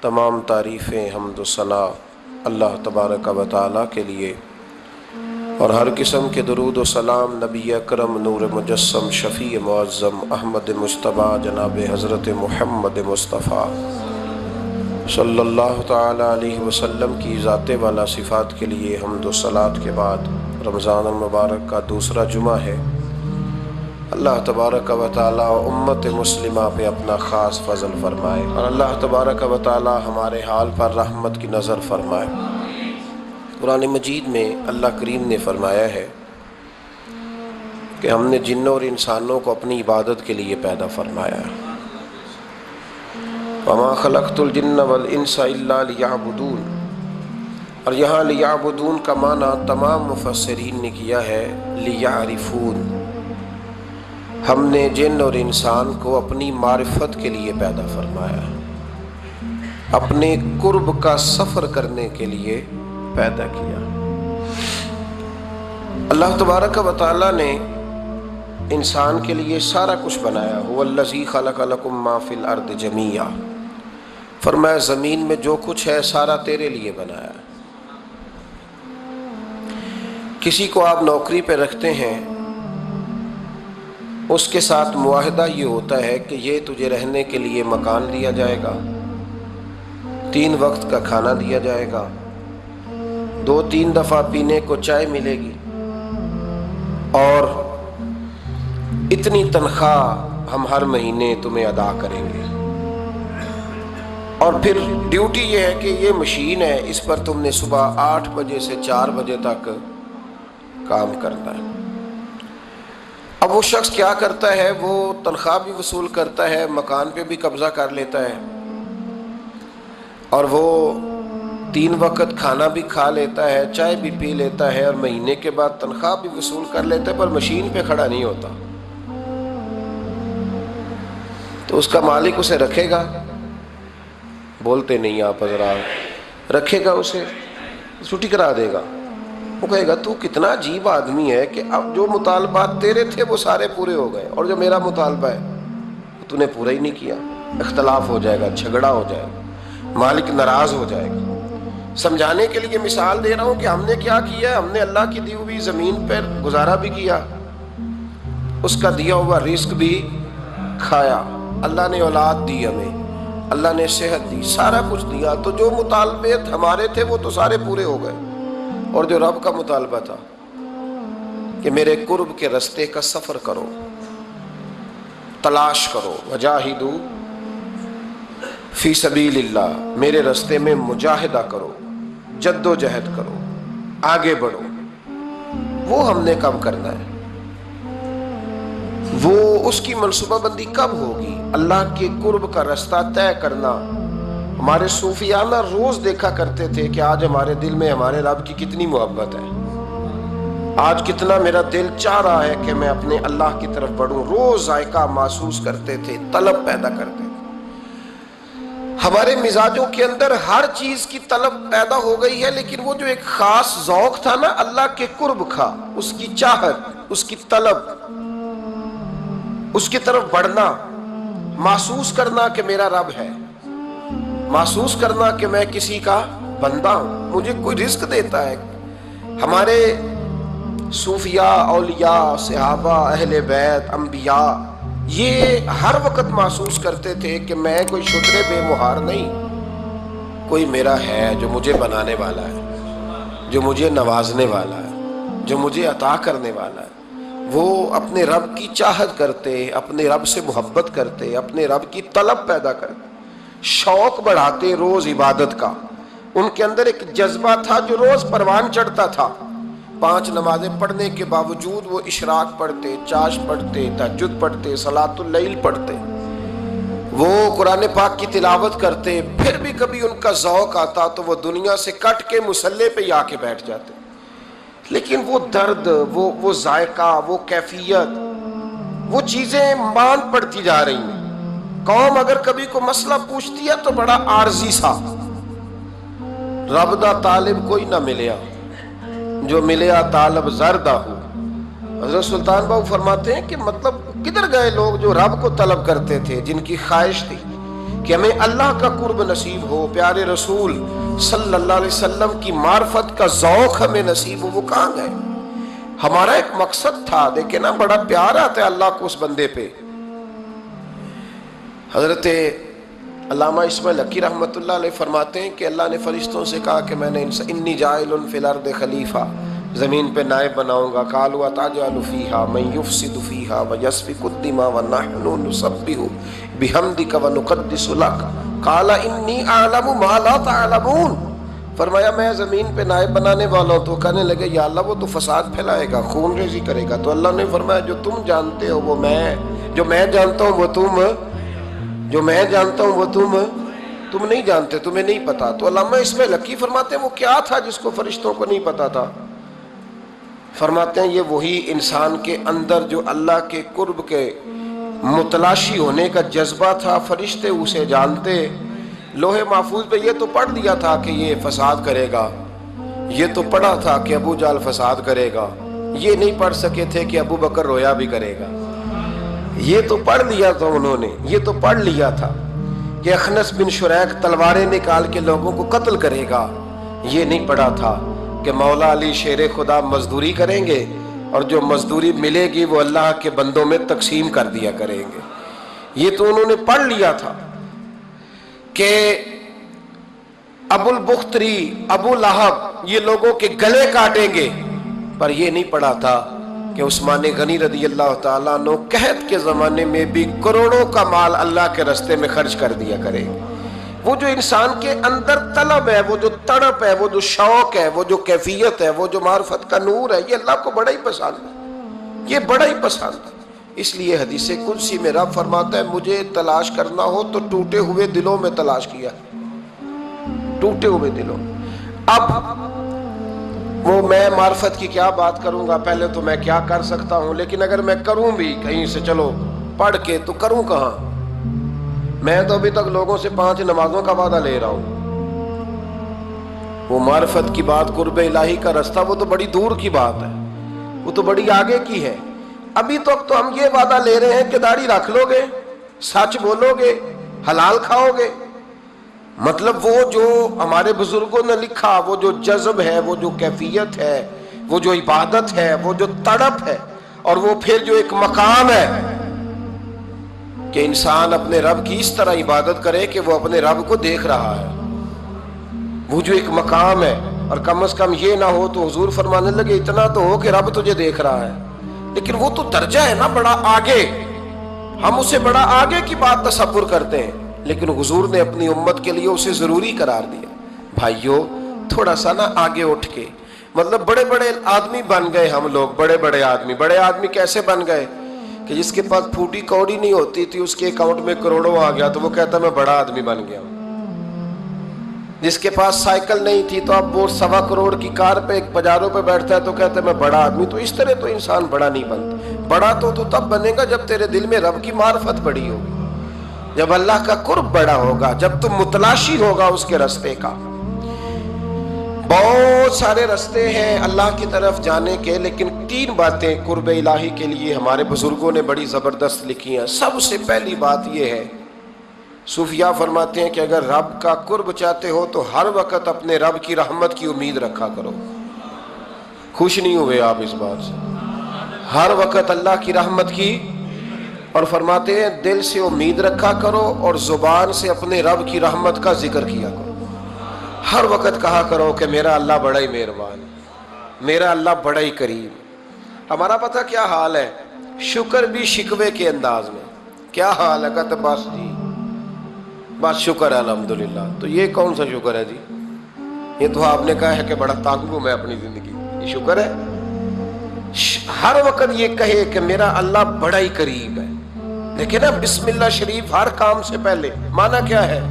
تمام تعریفیں حمد و ثنا اللہ تبارک و تعالیٰ کے لیے، اور ہر قسم کے درود و سلام نبی اکرم نور مجسم شفیع معظم احمد مجتبیٰ جناب حضرت محمد مصطفیٰ صلی اللہ تعالیٰ علیہ وسلم کی ذات والا صفات کے لیے حمد و صلات کے بعد رمضان المبارک کا دوسرا جمعہ ہے۔ اللہ تبارک و تعالیٰ امت مسلمہ پہ اپنا خاص فضل فرمائے، اور اللہ تبارک و تعالیٰ ہمارے حال پر رحمت کی نظر فرمائے۔ قرآن مجید میں اللہ کریم نے فرمایا ہے کہ ہم نے جنوں اور انسانوں کو اپنی عبادت کے لیے پیدا فرمایا ہے۔ وَمَا خَلَقْتُ الْجِنَّ وَالْإِنسَ إِلَّا لِيَعْبُدُونَ، اور یہاں لیعبدون کا معنی تمام مفسرین نے کیا ہے لیعرفون۔ ہم نے جن اور انسان کو اپنی معرفت کے لیے پیدا فرمایا، اپنے قرب کا سفر کرنے کے لیے پیدا کیا۔ اللہ تبارک و تعالیٰ نے انسان کے لیے سارا کچھ بنایا۔ هو الذی خلق لکم ما فی الارض جمیعا، فرمایا زمین میں جو کچھ ہے سارا تیرے لیے بنایا۔ کسی کو آپ نوکری پہ رکھتے ہیں، اس کے ساتھ معاہدہ یہ ہوتا ہے کہ یہ تجھے رہنے کے لیے مکان دیا جائے گا، 3 وقت کا کھانا دیا جائے گا، 2-3 دفعہ پینے کو چائے ملے گی، اور اتنی تنخواہ ہم ہر مہینے تمہیں ادا کریں گے۔ اور پھر ڈیوٹی یہ ہے کہ یہ مشین ہے، اس پر تم نے صبح 8 بجے سے 4 بجے تک کام کرنا ہے۔ اب وہ شخص کیا کرتا ہے؟ وہ تنخواہ بھی وصول کرتا ہے، مکان پہ بھی قبضہ کر لیتا ہے، اور وہ 3 وقت کھانا بھی کھا لیتا ہے، چائے بھی پی لیتا ہے، اور مہینے کے بعد تنخواہ بھی وصول کر لیتا ہے، پر مشین پہ کھڑا نہیں ہوتا۔ تو اس کا مالک اسے رکھے گا؟ بولتے نہیں آپ حضرات، رکھے گا اسے؟ چھٹی کرا دے گا۔ وہ کہے گا تو کتنا عجیب آدمی ہے کہ اب جو مطالبات تیرے تھے وہ سارے پورے ہو گئے، اور جو میرا مطالبہ ہے تو نے پورا ہی نہیں کیا۔ اختلاف ہو جائے گا، جھگڑا ہو جائے گا، مالک ناراض ہو جائے گا۔ سمجھانے کے لیے مثال دے رہا ہوں کہ ہم نے کیا کیا ہے۔ ہم نے اللہ کی دی ہوئی زمین پر گزارا بھی کیا، اس کا دیا ہوا رزق بھی کھایا، اللہ نے اولاد دی ہمیں، اللہ نے صحت دی، سارا کچھ دیا۔ تو جو مطالبے ہمارے تھے وہ تو سارے پورے ہو گئے، اور جو رب کا مطالبہ تھا کہ میرے قرب کے رستے کا سفر کرو، تلاش کرو، وجاہدوا فی سبیل اللہ، میرے رستے میں مجاہدہ کرو، جد و جہد کرو، آگے بڑھو، وہ ہم نے کب کرنا ہے؟ وہ اس کی منصوبہ بندی کب ہوگی؟ اللہ کے قرب کا رستہ طے کرنا۔ ہمارے صوفیانہ روز دیکھا کرتے تھے کہ آج ہمارے دل میں ہمارے رب کی کتنی محبت ہے، آج کتنا میرا دل چاہ رہا ہے کہ میں اپنے اللہ کی طرف بڑھوں۔ روز ذائقہ محسوس کرتے تھے، طلب پیدا کرتے تھے۔ ہمارے مزاجوں کے اندر ہر چیز کی طلب پیدا ہو گئی ہے، لیکن وہ جو ایک خاص ذوق تھا نا اللہ کے قرب کا، اس کی چاہت، اس کی طلب، اس کی طرف بڑھنا، محسوس کرنا کہ میرا رب ہے، محسوس کرنا کہ میں کسی کا بندہ ہوں، مجھے کوئی رزق دیتا ہے۔ ہمارے صوفیاء، اولیاء، صحابہ، اہل بیت، انبیاء یہ ہر وقت محسوس کرتے تھے کہ میں کوئی شتر بے مہار نہیں، کوئی میرا ہے جو مجھے بنانے والا ہے، جو مجھے نوازنے والا ہے، جو مجھے عطا کرنے والا ہے۔ وہ اپنے رب کی چاہت کرتے، اپنے رب سے محبت کرتے، اپنے رب کی طلب پیدا کرتے، شوق بڑھاتے روز عبادت کا۔ ان کے اندر ایک جذبہ تھا جو روز پروان چڑھتا تھا۔ 5 نمازیں پڑھنے کے باوجود وہ اشراق پڑھتے، چاش پڑھتے، تہجد پڑھتے، صلاۃ اللیل پڑھتے، وہ قرآن پاک کی تلاوت کرتے۔ پھر بھی کبھی ان کا ذوق آتا تو وہ دنیا سے کٹ کے مصلی پہ آ کے بیٹھ جاتے، لیکن وہ درد، وہ ذائقہ، وہ کیفیت، وہ چیزیں مان پڑتی جا رہی ہیں۔ قوم اگر کبھی کو مسئلہ پوچھتی ہے تو بڑا عارضی سا، رب دا طالب کوئی نہ ملیا، جو ملیا طالب زردہ ہو۔ حضرت سلطان بابو فرماتے ہیں کہ مطلب کدھر گئے لوگ جو رب کو طلب کرتے تھے، جن کی خواہش تھی کہ ہمیں اللہ کا قرب نصیب ہو، پیارے رسول صلی اللہ علیہ وسلم کی معرفت کا ذوق ہمیں نصیب ہو، وہ کہاں گئے؟ ہمارا ایک مقصد تھا، دیکھیں نا بڑا پیار آتا ہے اللہ کو اس بندے پہ۔ حضرت علامہ اسماعیل حقی رحمۃ اللہ علیہ فرماتے ہیں کہ اللہ نے فرشتوں سے کہا کہ میں نے انی جاعل فی الارض خلیفہ، زمین پہ نائب بناؤں گا۔ قالوا تجعل فیہا من یفسد فیہا ویسفک الدماء ونحن نسبح بحمدک ونقدس لک قال انی اعلم ما لا تعلمون۔ فرمایا میں زمین پہ نائب بنانے والا ہوں، تو کہنے لگے یا اللہ وہ تو فساد پھیلائے گا، خون ریزی کرے گا۔ تو اللہ نے فرمایا جو تم جانتے ہو وہ میں، جو میں جانتا ہوں وہ تم، جو میں جانتا ہوں وہ تم نہیں جانتے، تمہیں نہیں پتا۔ تو علامہ اسماعیل حقی فرماتے ہیں وہ کیا تھا جس کو فرشتوں کو نہیں پتا تھا؟ فرماتے ہیں یہ وہی انسان کے اندر جو اللہ کے قرب کے متلاشی ہونے کا جذبہ تھا، فرشتے اسے جانتے۔ لوح محفوظ پہ یہ تو پڑھ دیا تھا کہ یہ فساد کرے گا، یہ تو پڑھا تھا کہ ابو جہل فساد کرے گا، یہ نہیں پڑھ سکے تھے کہ ابو بکر رویا بھی کرے گا۔ یہ تو پڑھ لیا تھا انہوں نے، یہ تو پڑھ لیا تھا کہ اخنس بن شریک تلواریں نکال کے لوگوں کو قتل کرے گا۔ یہ نہیں پڑھا تھا کہ مولا علی شیر خدا مزدوری کریں گے اور جو مزدوری ملے گی وہ اللہ کے بندوں میں تقسیم کر دیا کریں گے۔ یہ تو انہوں نے پڑھ لیا تھا کہ ابو البختری، ابو لہب یہ لوگوں کے گلے کاٹیں گے، پر یہ نہیں پڑھا تھا کہ عثمان غنی رضی اللہ تعالیٰ عنہ قحط کے زمانے میں بھی کروڑوں کا مال اللہ کے راستے میں خرچ کر دیا کرے۔ وہ جو انسان کے اندر طلب ہے، وہ جو تڑپ ہے، وہ جو شوق ہے، وہ جو کیفیت ہے، وہ جو معرفت کا نور ہے، یہ اللہ کو بڑا ہی پسند ہے، یہ بڑا ہی پسند ہے۔ اس لیے حدیث قدسی میں رب فرماتا ہے مجھے تلاش کرنا ہو تو ٹوٹے ہوئے دلوں میں تلاش کیا، ٹوٹے ہوئے دلوں۔ اب وہ میں معرفت کی کیا بات کروں گا، پہلے تو میں کیا کر سکتا ہوں، لیکن اگر میں کروں بھی کہیں سے چلو پڑھ کے تو کروں کہاں؟ میں تو ابھی تک لوگوں سے 5 نمازوں کا وعدہ لے رہا ہوں۔ وہ معرفت کی بات، قرب الہی کا راستہ، وہ تو بڑی دور کی بات ہے، وہ تو بڑی آگے کی ہے۔ ابھی تک تو ہم یہ وعدہ لے رہے ہیں کہ داڑھی رکھ لو گے، سچ بولو گے، حلال کھاؤ گے۔ مطلب وہ جو ہمارے بزرگوں نے لکھا، وہ جو جذب ہے، وہ جو کیفیت ہے، وہ جو عبادت ہے، وہ جو تڑپ ہے، اور وہ پھر جو ایک مقام ہے کہ انسان اپنے رب کی اس طرح عبادت کرے کہ وہ اپنے رب کو دیکھ رہا ہے، وہ جو ایک مقام ہے۔ اور کم از کم یہ نہ ہو تو حضور فرمانے لگے اتنا تو ہو کہ رب تجھے دیکھ رہا ہے، لیکن وہ تو درجہ ہے نا بڑا آگے، ہم اسے بڑا آگے کی بات تصور کرتے ہیں، لیکن حضور نے اپنی امت کے لیے اسے ضروری قرار دیا۔ بھائیو تھوڑا سا نا آگے اٹھ کے، مطلب بڑے بڑے آدمی بن گئے ہم لوگ، بڑے آدمی کیسے بن گئے کہ جس کے پاس پھوٹی کوڑی نہیں ہوتی تھی اس کے اکاؤنٹ میں کروڑوں آ گیا تو وہ کہتا میں بڑا آدمی بن گیا ہوں۔ جس کے پاس سائیکل نہیں تھی تو اب وہ 1.25 کروڑ کی کار پہ ایک بازاروں پہ بیٹھتا ہے تو کہتا ہے میں بڑا آدمی۔ تو اس طرح تو انسان بڑا نہیں بنتا، بڑا تو تب بنے گا جب تیرے دل میں رب کی معرفت بڑی ہوگی، جب اللہ کا قرب بڑا ہوگا، جب تم متلاشی ہوگا اس کے راستے کا۔ بہت سارے راستے ہیں اللہ کی طرف جانے کے، لیکن 3 باتیں قرب الہی کے لیے ہمارے بزرگوں نے بڑی زبردست لکھی ہیں۔ سب سے پہلی بات یہ ہے، صوفیاء فرماتے ہیں کہ اگر رب کا قرب چاہتے ہو تو ہر وقت اپنے رب کی رحمت کی امید رکھا کرو۔ خوش نہیں ہوئے آپ اس بات سے؟ ہر وقت اللہ کی رحمت کی، اور فرماتے ہیں دل سے امید رکھا کرو اور زبان سے اپنے رب کی رحمت کا ذکر کیا کرو۔ ہر وقت کہا کرو کہ میرا اللہ بڑا ہی مہربان ہے، میرا اللہ بڑا ہی کریم۔ ہمارا پتہ کیا حال ہے؟ شکر بھی شکوے کے انداز میں۔ کیا حال ہے؟ کہتے بس جی بس شکر ہے الحمدللہ۔ تو یہ کون سا شکر ہے جی؟ یہ تو آپ نے کہا ہے کہ بڑا تانگ ہوں میں اپنی زندگی، یہ شکر ہے؟ ہر وقت یہ کہے کہ میرا اللہ بڑا ہی قریب ہے۔ دیکھیں نا بسم اللہ شریف ہر کام سے پہلے معنی کیا ہے؟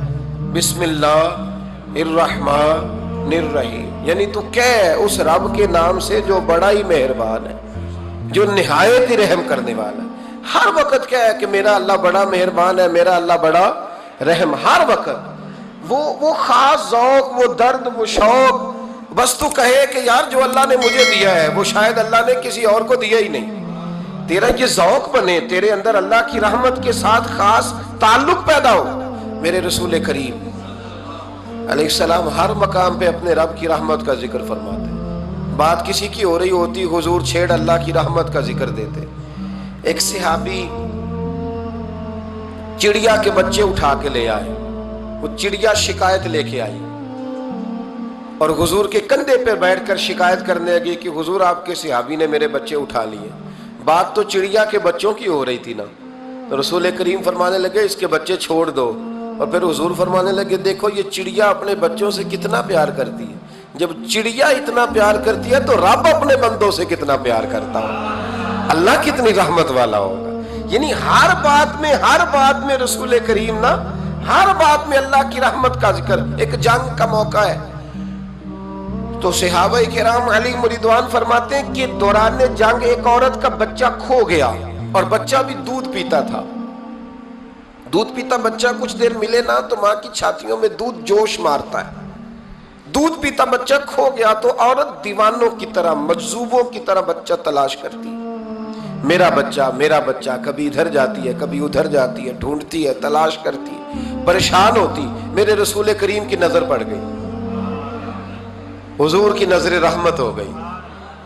بسم اللہ الرحمن الرحیم، یعنی تو کہہ اس رب کے نام سے جو بڑا ہی مہربان ہے، جو نہایت ہی رحم کرنے والا ہے۔ ہر وقت کیا ہے کہ میرا اللہ بڑا مہربان ہے، میرا اللہ بڑا رحم۔ ہر وقت وہ خاص ذوق، وہ درد، وہ شوق، بس تو کہے کہ یار جو اللہ نے مجھے دیا ہے وہ شاید اللہ نے کسی اور کو دیا ہی نہیں۔ تیرا یہ ذوق بنے، تیرے اندر اللہ کی رحمت کے ساتھ خاص تعلق پیدا ہو۔ میرے رسول کریم علیہ السلام ہر مقام پہ اپنے رب کی رحمت کا ذکر فرماتے ہیں. بات کسی کی ہو رہی ہوتی حضور چھیڑ اللہ کی رحمت کا ذکر دیتے. ایک صحابی چڑیا کے بچے اٹھا کے لے آئے. وہ چڑیا شکایت لے کے آئی اور حضور کے کندھے پہ بیٹھ کر شکایت کرنے لگی کہ حضور آپ کے صحابی نے میرے بچے اٹھا لیے. بات تو چڑیا کے بچوں کی ہو رہی تھی نا. تو رسول کریم فرمانے لگے اس کے بچے چھوڑ دو. اور پھر حضور فرمانے لگے دیکھو یہ چڑیا اپنے بچوں سے کتنا پیار کرتی ہے. جب چڑیا اتنا پیار کرتی ہے تو رب اپنے بندوں سے کتنا پیار کرتا ہو. اللہ کتنی رحمت والا ہوگا. یعنی ہر بات میں رسول کریم نا ہر بات میں اللہ کی رحمت کا ذکر. ایک جنگ کا موقع ہے تو صحابہ کرام علی رضوان فرماتے ہیں کہ دوران جنگ ایک عورت کا بچہ کھو گیا اور بچہ بھی دودھ پیتا تھا. دودھ پیتا بچہ کچھ دیر ملے نا تو ماں کی چھاتیوں میں دودھ جوش مارتا ہے. دودھ پیتا بچہ کھو گیا تو عورت دیوانوں کی طرح مجذوبوں کی طرح بچہ تلاش کرتی ہے. میرا بچہ کبھی ادھر جاتی ہے کبھی ادھر جاتی ہے, ڈھونڈتی ہے, تلاش کرتی ہے, پریشان ہوتی. میرے رسول کریم کی نظر پڑ گئی, حضور کی نظر رحمت ہو گئی.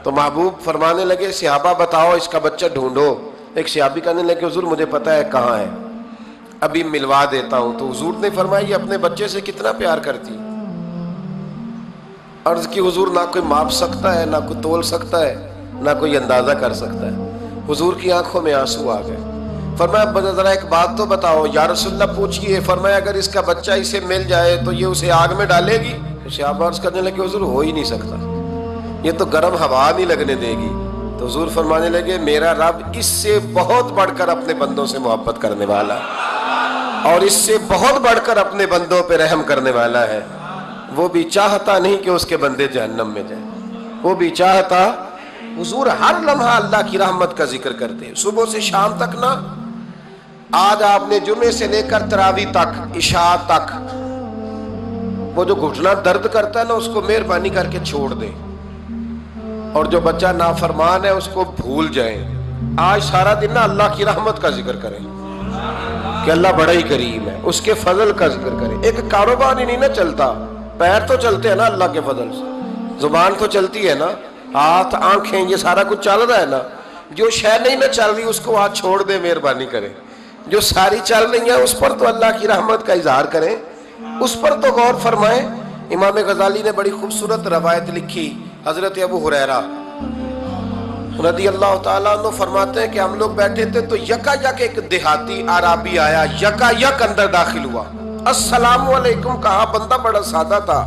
تو محبوب فرمانے لگے صحابہ بتاؤ اس کا بچہ ڈھونڈو. ایک صحابی کہنے لگے حضور مجھے پتا ہے کہاں ہے, ابھی ملوا دیتا ہوں. تو حضور نے فرمایا یہ اپنے بچے سے کتنا پیار کرتی. عرض کی حضور نہ کوئی ماپ سکتا ہے, نہ کوئی تول سکتا ہے, نہ کوئی اندازہ کر سکتا ہے. حضور کی آنکھوں میں آنسو آ گئے. فرمایا ذرا ایک بات تو بتاؤ یا رسول اللہ پوچھئے. فرمایا اگر اس کا بچہ اسے مل جائے تو یہ اسے آگ میں ڈالے گی. صحابہ عرض کرنے لگے حضور ہو ہی نہیں سکتا, یہ تو گرم ہوا نہیں لگنے دے گی. تو حضور فرمانے لگے میرا رب اس سے بہت بڑھ کر اپنے بندوں سے محبت کرنے والا ہے اور اس سے بہت بڑھ کر اپنے بندوں پہ رحم کرنے والا ہے. وہ بھی چاہتا نہیں کہ اس کے بندے جہنم میں جائیں, وہ بھی چاہتا. حضور ہر لمحہ اللہ کی رحمت کا ذکر کرتے ہیں صبح سے شام تک نا. آج آپ نے جمعے سے لے کر تراویح تک, عشاء تک, وہ جو گھٹنا درد کرتا ہے نا اس کو مہربانی کر کے چھوڑ دیں اور جو بچہ نافرمان ہے اس کو بھول جائیں. آج سارا دن نا اللہ کی رحمت کا ذکر کریں کہ اللہ بڑا ہی کریم ہے, اس کے فضل کا ذکر کریں. ایک کاروبار ہی نہیں نا چلتا, پیر تو چلتے ہیں نا اللہ کے فضل سے, زبان تو چلتی ہے نا, ہاتھ آنکھیں یہ سارا کچھ چل رہا ہے نا. جو شے نہیں نہ چل رہی اس کو آج چھوڑ دیں, مہربانی کریں. جو ساری چل رہی ہیں اس پر تو اللہ کی رحمت کا اظہار کریں, اس پر تو غور فرمائیں. امام غزالی نے بڑی خوبصورت روایت لکھی. حضرت ابو ہریرہ رضی اللہ تعالیٰ عنہ فرماتے ہیں کہ ہم لوگ بیٹھے تھے تو یکا یک ایک دیہاتی عربی آیا, یکا یک اندر داخل ہوا. السلام علیکم کہا. بندہ بڑا سادہ تھا,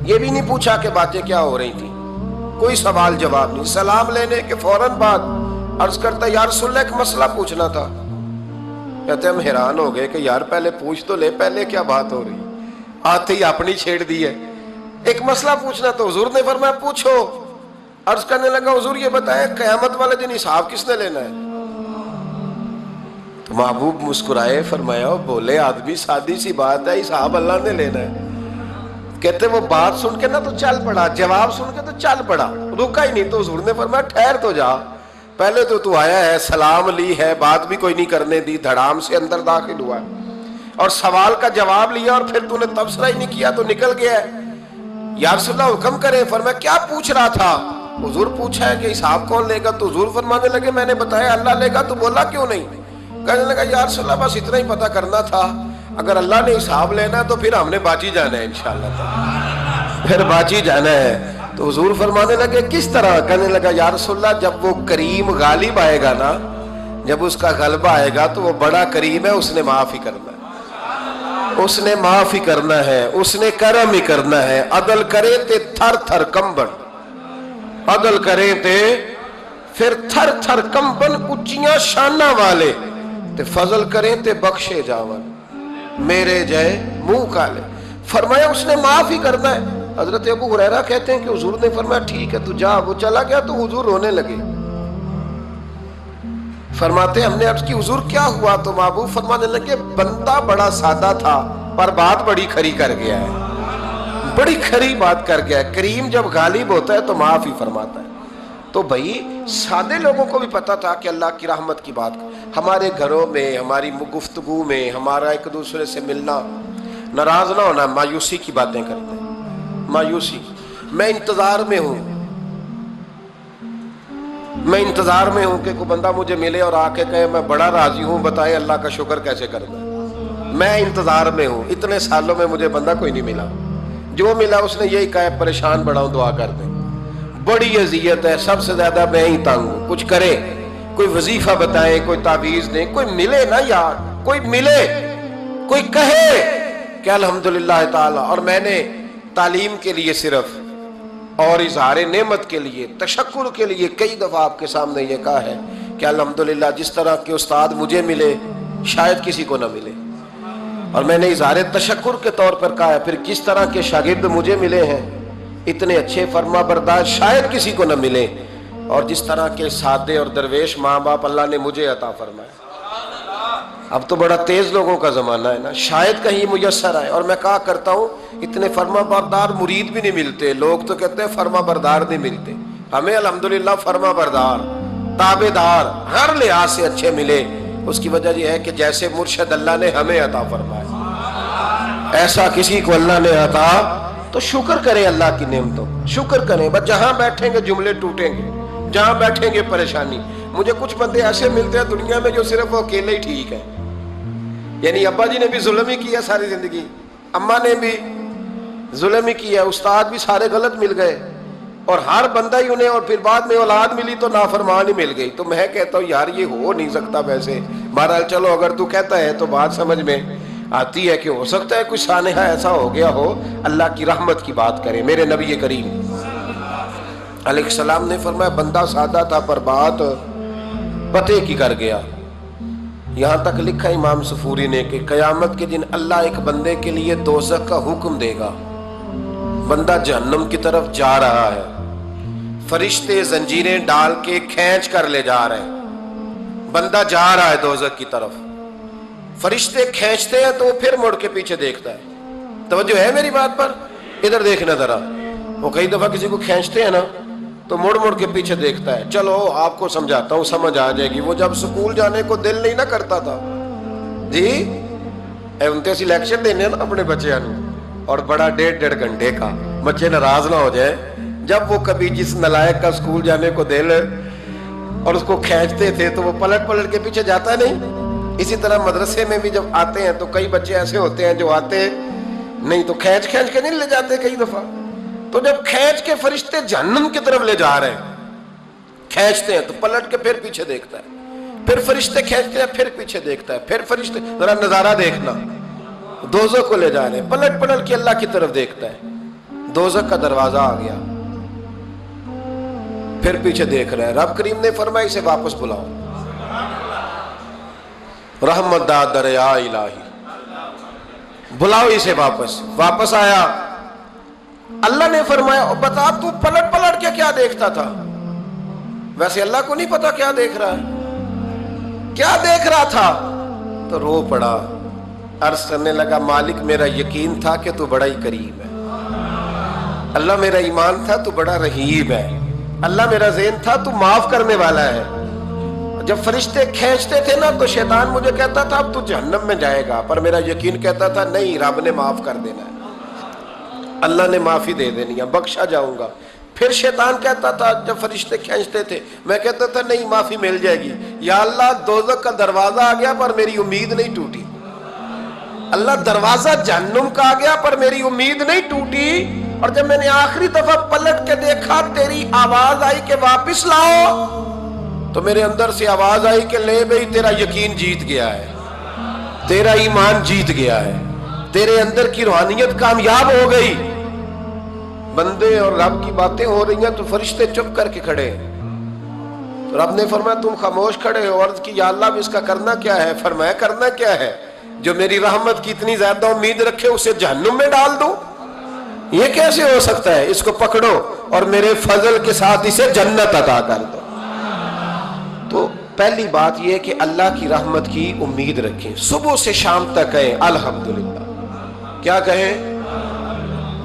یہ بھی نہیں پوچھا کہ باتیں کیا ہو رہی تھی, کوئی سوال جواب نہیں. سلام لینے کے فوراً بعد عرض کرتا یا رسول اللہ ایک مسئلہ پوچھنا تھا. کہتے ہم حیران ہو گئے کہ یار پہلے پوچھ تو لے, پہلے کیا بات ہو رہی, آتے ہی اپنی چھیڑ دی ہے. ایک مسئلہ پوچھنا. تو حضور نے فرمایا پوچھو. عرض کرنے لگا حضور یہ بتائیں قیامت والے دن حساب کس نے لینا ہے. تو محبوب مسکرائے, فرمایا بولے آدمی سادی سی بات ہے, حساب اللہ نے لینا ہے. کہتے وہ بات سن کے نا تو چل پڑا, جواب سن کے تو چل پڑا, رکا ہی نہیں. تو حضور نے فرمایا ٹھہر تو جا, پہلے تو آیا ہے, سلام لی ہے, بات بھی کوئی نہیں کرنے دی, دھڑام سے اندر داخل ہوا اور سوال کا جواب لیا اور پھر تو نے تبصرہ ہی نہیں کیا تو نکل گیا ہے. یا رسول اللہ حکم کرے. فرمایا کیا پوچھ رہا تھا. حضور پوچھا ہے کہ حساب کون لے گا. تو حضور فرمانے لگے میں نے بتایا اللہ لے گا. تو بولا کیوں نہیں. کہنے لگا یا رسول اللہ بس اتنا ہی پتہ کرنا تھا, اگر اللہ نے حساب لینا ہے تو پھر ہم نے باجی جانا ہے انشاءاللہ, پھر باجی جانا ہے. تو حضور فرمانے لگے کس طرح. کہنے لگا یا رسول اللہ جب وہ کریم غالب آئے گا نا, جب اس کا غلبہ آئے گا تو وہ بڑا کریم ہے, اس نے معاف ہی کرنا ہے, اس نے معاف ہی کرنا ہے, اس نے کرم ہی کرنا ہے. عدل کرے تے تھر تھر کمبن, عدل کرے تے پھر تھر تھر کمبن, اچیاں شانہ والے تے فضل کریں تے بخشے جاون, میرے جائے منہ کالے. فرمایا اس نے معاف ہی کرنا ہے. حضرت ابو ہریرہ کہتے ہیں کہ حضور نے فرمایا ٹھیک ہے تو جا. وہ چلا گیا تو حضور رونے لگے. فرماتے ہم نے عرض کی حضور کیا ہوا. تو محبوب فرمانے لگے بندہ بڑا سادہ تھا پر بات بڑی کھری کر گیا ہے, بڑی کھری بات کر گیا ہے. کریم جب غالب ہوتا ہے تو معاف ہی فرماتا ہے. تو بھائی سادے لوگوں کو بھی پتا تھا کہ اللہ کی رحمت کی بات. ہمارے گھروں میں، ہماری گفتگو میں، ہمارا ایک دوسرے سے ملنا، ناراض نہ ہونا، مایوسی کی باتیں کرتے ہیں. مایوسی، میں انتظار میں ہوں کہ کوئی بندہ مجھے ملے اور آ کے کہے میں بڑا راضی ہوں، بتائے اللہ کا شکر کیسے کرنا. میں انتظار میں ہوں، اتنے سالوں میں مجھے بندہ کوئی نہیں ملا. جو ملا اس نے یہی کہا پریشان بڑا ہوں، دعا کر دیں. بڑی اذیت ہے، سب سے زیادہ میں ہی تنگ ہوں. کچھ کرے، کوئی وظیفہ بتائیں، کوئی تعویذ دیں، کوئی ملے نا یار، کوئی ملے، کوئی کہے کہ الحمدللہ تعالی. اور میں نے تعلیم کے لیے صرف اور اظہار نعمت کے لیے، تشکر کے لیے کئی دفعہ آپ کے سامنے یہ کہا ہے کہ الحمدللہ جس طرح کے استاد مجھے ملے شاید کسی کو نہ ملے. اور میں نے اظہار تشکر کے طور پر کہا ہے پھر کس طرح کے شاگرد مجھے ملے ہیں، اتنے اچھے فرما بردار شاید کسی کو نہ ملے. اور جس طرح کے سادے اور درویش ماں باپ اللہ نے مجھے عطا فرمایا. اب تو بڑا تیز لوگوں کا زمانہ ہے نا، شاید کہیں میسر آئے. اور میں کہا کرتا ہوں اتنے فرما بردار مرید بھی نہیں ملتے. لوگ تو کہتے ہیں فرما بردار نہیں ملتے. ہمیں الحمدللہ فرما بردار، تابع دار ہر لحاظ سے اچھے ملے. اس کی وجہ یہ ہے کہ جیسے مرشد اللہ نے ہمیں عطا فرمایا، ایسا کسی کو اللہ نے عطا. تو شکر کریں اللہ کی نعمتوں، شکر کریں. بس جہاں بیٹھیں گے جملے ٹوٹیں گے، جہاں بیٹھیں گے پریشانی. مجھے کچھ بندے ایسے ملتے ہیں دنیا میں جو صرف وہ اکیلے ہی ٹھیک ہے. یعنی ابا جی نے بھی ظلم ہی کیا ساری زندگی، اماں نے بھی ظلم ہی کیا، استاد بھی سارے غلط مل گئے، اور ہر بندہ ہی انہیں، اور پھر بعد میں اولاد ملی تو نافرمان ہی مل گئی. تو میں کہتا ہوں یار یہ ہو نہیں سکتا. ویسے بہرحال چلو اگر تو کہتا ہے تو بات سمجھ میں آتی ہے کہ ہو سکتا ہے کوئی سانحہ ایسا ہو گیا ہو. اللہ کی رحمت کی بات کریں. میرے نبی کریم علیہ السلام نے فرمایا بندہ سادہ تھا پر بات پتے کی کر گیا. یہاں تک لکھا امام صفوری نے کہ قیامت کے دن اللہ ایک بندے کے لیے دوزخ کا حکم دے گا. بندہ جہنم کی طرف جا رہا ہے، فرشتے زنجیریں ڈال کے کھینچ کر لے جا رہے ہیں. بندہ جا رہا ہے دوزخ کی طرف، فرشتے کھینچتے ہیں تو وہ پھر مڑ کے پیچھے دیکھتا ہے. توجہ ہے میری بات پر؟ ادھر دیکھنا ذرا. وہ کئی دفعہ کسی کو کھینچتے ہیں نا تو مڑ مڑ کے پیچھے دیکھتا ہے. چلو آپ کو سمجھاتا ہوں، سمجھ آ جائے گی. وہ جب سکول جانے کو دل نہیں نہ کرتا تھا جی، انتے سی لیکچر دینے نا اپنے بچیاں نو، اور بڑا 1.5 گھنٹے کا، بچے ناراض نہ ہو جائے. جب وہ کبھی جس نلائق کا سکول جانے کو دل اور اس کو کھینچتے تھے تو وہ پلٹ پلٹ کے پیچھے جاتا نہیں. اسی طرح مدرسے میں بھی جب آتے ہیں تو کئی بچے ایسے ہوتے ہیں جو آتے نہیں تو کھینچ کھینچ کے نہیں لے جاتے کئی دفعہ. تو جب کھینچ کے فرشتے جہنم کی طرف لے جا رہے ہیں، کھینچتے ہیں تو پلٹ کے پھر پیچھے دیکھتا ہے، پھر فرشتے کھینچتے ہیں پھر پیچھے دیکھتا ہے، پھر فرشتے. ذرا نظارہ دیکھنا، دوزخ کو لے جا رہے ہیں، پلٹ پلٹ کے اللہ کی طرف دیکھتا ہے. دوزخ کا دروازہ آ گیا، پھر پیچھے دیکھ رہے ہیں. رب کریم نے فرمایا اسے واپس بلاؤ. رحمت دا دریا الہی، بلاؤ اسے واپس. واپس آیا. اللہ نے فرمایا بتا تو پلٹ پلٹ کے کیا دیکھتا تھا؟ ویسے اللہ کو نہیں پتا کیا دیکھ رہا ہے، کیا دیکھ رہا تھا. تو رو پڑا، عرض کرنے لگا مالک میرا یقین تھا کہ تو بڑا ہی کریم ہے. اللہ میرا ایمان تھا تو بڑا رحیم ہے. اللہ میرا ذہن تھا تو معاف کرنے والا ہے. جب فرشتے کھینچتے تھے نا تو شیطان مجھے کہتا تھا اب تو جہنم میں جائے گا، پر میرا یقین کہتا تھا نہیں، رب نے معاف کر دینا ہے، اللہ نے معافی دے دینی ہے، بخشا جاؤں گا. پھر شیطان کہتا تھا جب فرشتے کھینچتے تھے، میں کہتا تھا نہیں معافی مل جائے گی. یا اللہ دوزخ کا دروازہ آ گیا پر میری امید نہیں ٹوٹی. اللہ دروازہ جہنم کا آ گیا پر میری امید نہیں ٹوٹی. اور جب میں نے آخری دفعہ پلٹ کے دیکھا تیری آواز آئی کہ واپس لاؤ، تو میرے اندر سے آواز آئی کہ لے بھئی تیرا یقین جیت گیا ہے، تیرا ایمان جیت گیا ہے، تیرے اندر کی روحانیت کامیاب ہو گئی. بندے اور رب کی باتیں ہو رہی ہیں تو فرشتے چپ کر کے کھڑے. تو رب نے فرمایا تم خاموش کھڑے ہو. عرض کی یا اللہ اب اس کا کرنا کیا ہے؟ فرمایا کرنا کیا ہے؟ جو میری رحمت کی اتنی زیادہ امید رکھے اسے جہنم میں ڈال دوں؟ یہ کیسے ہو سکتا ہے؟ اس کو پکڑو اور میرے فضل کے ساتھ اسے جنت عطا کر دو. تو پہلی بات یہ کہ اللہ کی رحمت کی امید رکھیں. صبح سے شام تک کہیں الحمدللہ. کیا کہیں؟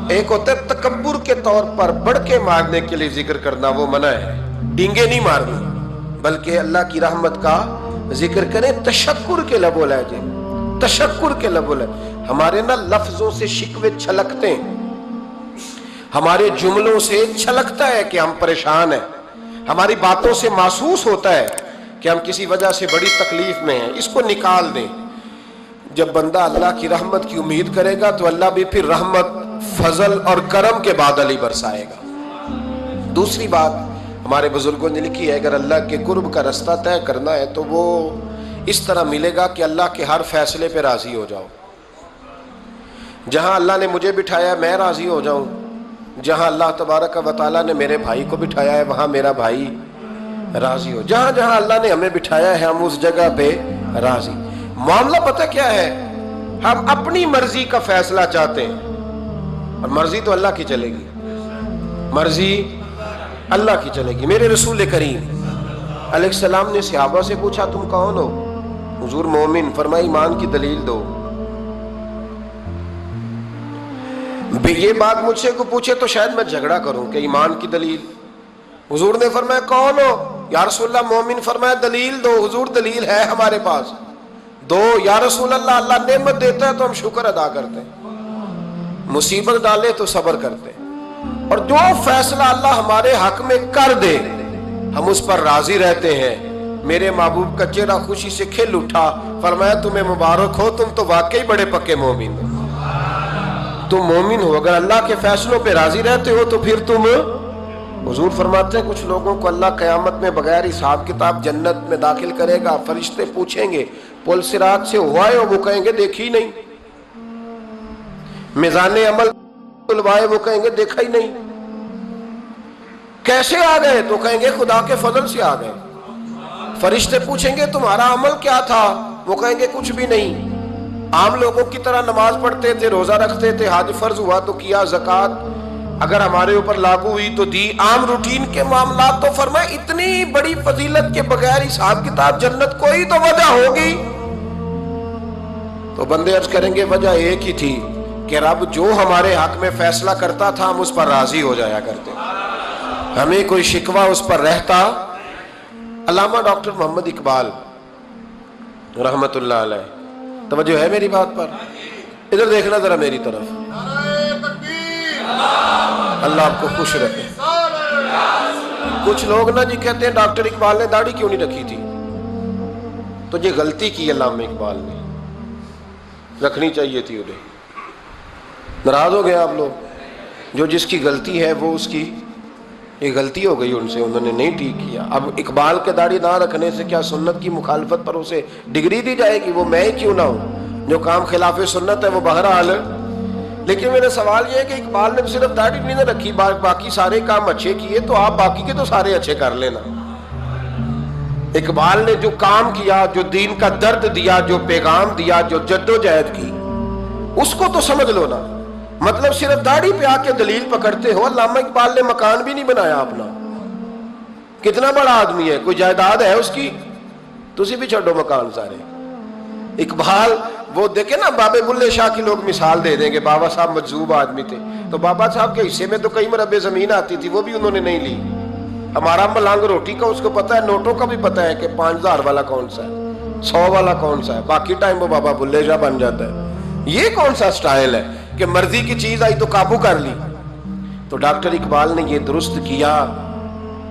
ایک ہوتا ہے تکبر کے طور پر بڑھ کے مارنے کے لیے ذکر کرنا، وہ منع ہے. ڈینگے نہیں مارنی، بلکہ اللہ کی رحمت کا ذکر کریں تشکر کے لب و لہجے، تشکر کے لب و لہجے۔ ہمارے نا لفظوں سے شکوے چھلکتے ہیں، ہمارے جملوں سے چھلکتا ہے کہ ہم پریشان ہیں، ہماری باتوں سے محسوس ہوتا ہے کہ ہم کسی وجہ سے بڑی تکلیف میں ہیں، اس کو نکال دیں۔ جب بندہ اللہ کی رحمت کی امید کرے گا تو اللہ بھی پھر رحمت، فضل اور کرم کے بادل ہی برسائے گا۔ دوسری بات ہمارے بزرگوں نے لکھی ہے، اگر اللہ کے قرب کا رستہ طے کرنا ہے تو وہ اس طرح ملے گا کہ اللہ کے ہر فیصلے پہ راضی ہو جاؤ۔ جہاں اللہ نے مجھے بٹھایا میں راضی ہو جاؤں، جہاں اللہ تبارک و تعالیٰ نے میرے بھائی کو بٹھایا ہے وہاں میرا بھائی راضی ہو، جہاں جہاں اللہ نے ہمیں بٹھایا ہے ہم اس جگہ پہ راضی۔ معاملہ پتہ کیا ہے، ہم اپنی مرضی کا فیصلہ چاہتے ہیں اور مرضی تو اللہ کی چلے گی، مرضی اللہ کی چلے گی۔ میرے رسول کریم علیہ السلام نے صحابہ سے پوچھا تم کون ہو؟ حضور مومن، فرمایا ایمان کی دلیل دو۔ یہ بات مجھ سے کو پوچھے تو شاید میں جھگڑا کروں کہ ایمان کی دلیل۔ حضور نے فرمایا کون ہو؟ یا رسول اللہ مومن، فرمایا دلیل دو۔ حضور دلیل ہے ہمارے پاس، دو۔ یا رسول اللہ، اللہ نعمت دیتا ہے تو ہم شکر ادا کرتے ہیں، مصیبت ڈالے تو صبر کرتے ہیں، اور جو فیصلہ اللہ ہمارے حق میں کر دے ہم اس پر راضی رہتے ہیں۔ میرے محبوب کا چہرہ خوشی سے کھل اٹھا، فرمایا تمہیں مبارک ہو، تم تو واقعی بڑے پکے مومن ہو، تم مومن ہو، اگر اللہ کے فیصلوں پہ راضی رہتے ہو تو پھر تم۔ حضور فرماتے ہیں کچھ لوگوں کو اللہ قیامت میں بغیر حساب کتاب جنت میں داخل کرے گا، فرشتے پوچھیں گے پل صراط سے ہوا ہے، وہ کہیں گے دیکھی نہیں، میزان عمل تلوائے، وہ کہیں گے دیکھا ہی نہیں، کیسے آ گئے؟ تو کہیں گے خدا کے فضل سے آ گئے۔ فرشتے پوچھیں گے تمہارا عمل کیا تھا؟ وہ کہیں گے کچھ بھی نہیں، عام لوگوں کی طرح نماز پڑھتے تھے، روزہ رکھتے تھے، حج فرض ہوا تو کیا، زکوٰۃ اگر ہمارے اوپر لاگو ہوئی تو دی، عام روٹین کے معاملات۔ تو فرمایا اتنی بڑی فضیلت کے بغیر حساب کتاب جنت، کوئی تو وجہ ہوگی۔ تو بندے عرض کریں گے وجہ ایک ہی تھی کہ رب جو ہمارے حق میں فیصلہ کرتا تھا ہم اس پر راضی ہو جایا کرتے، ہمیں کوئی شکوہ اس پر رہتا۔ علامہ ڈاکٹر محمد اقبال رحمت اللہ علیہ، توجہ ہے میری بات پر؟ ادھر دیکھنا ذرا میری طرف، اللہ آپ کو خوش رکھے۔ کچھ لوگ نا جی کہتے ہیں ڈاکٹر اقبال نے داڑھی کیوں نہیں رکھی تھی؟ تو یہ غلطی کی علامہ اقبال نے، رکھنی چاہیے تھی انہیں۔ ناراض ہو گئے آپ لوگ؟ جو جس کی غلطی ہے وہ اس کی، یہ غلطی ہو گئی ان سے، انہوں نے نہیں ٹھیک کیا۔ اب اقبال کے داڑھی نہ رکھنے سے کیا سنت کی مخالفت پر اسے ڈگری دی جائے گی؟ وہ میں ہی کیوں نہ ہوں، جو کام خلاف سنت ہے وہ بہرحال۔ لیکن میرا سوال یہ ہے کہ اقبال نے صرف داڑھی نہیں نہ رکھی، باقی سارے کام اچھے کیے، تو آپ باقی کے تو سارے اچھے کر لینا۔ اقبال نے جو کام کیا، جو دین کا درد دیا، جو پیغام دیا، جو جد و جہد کی، اس کو تو سمجھ لو نا۔ مطلب صرف داڑھی پہ آ کے دلیل پکڑتے ہو۔ علامہ اقبال نے مکان بھی نہیں بنایا اپنا، کتنا بڑا آدمی ہے، کوئی جائیداد ہے اس کی؟ تسی بھی چھوڑو مکان سارے۔ اقبال وہ دیکھیں نا، بابے بلے شاہ کی لوگ مثال دے دیں گے، بابا صاحب مجذوب آدمی تھے، تو بابا صاحب کے حصے میں تو کئی مربع زمین آتی تھی، وہ بھی انہوں نے نہیں لی۔ ہمارا ملانگ روٹی کا اس کو پتا ہے، نوٹوں کا بھی پتا ہے کہ 5000 والا کون سا ہے، 100 والا کون سا ہے، باقی ٹائم وہ بابا بلے شاہ بن جاتا ہے۔ یہ کون سا سٹائل ہے کہ مرضی کی چیز آئی تو قابو کر لی؟ تو ڈاکٹر اقبال نے یہ درست کیا،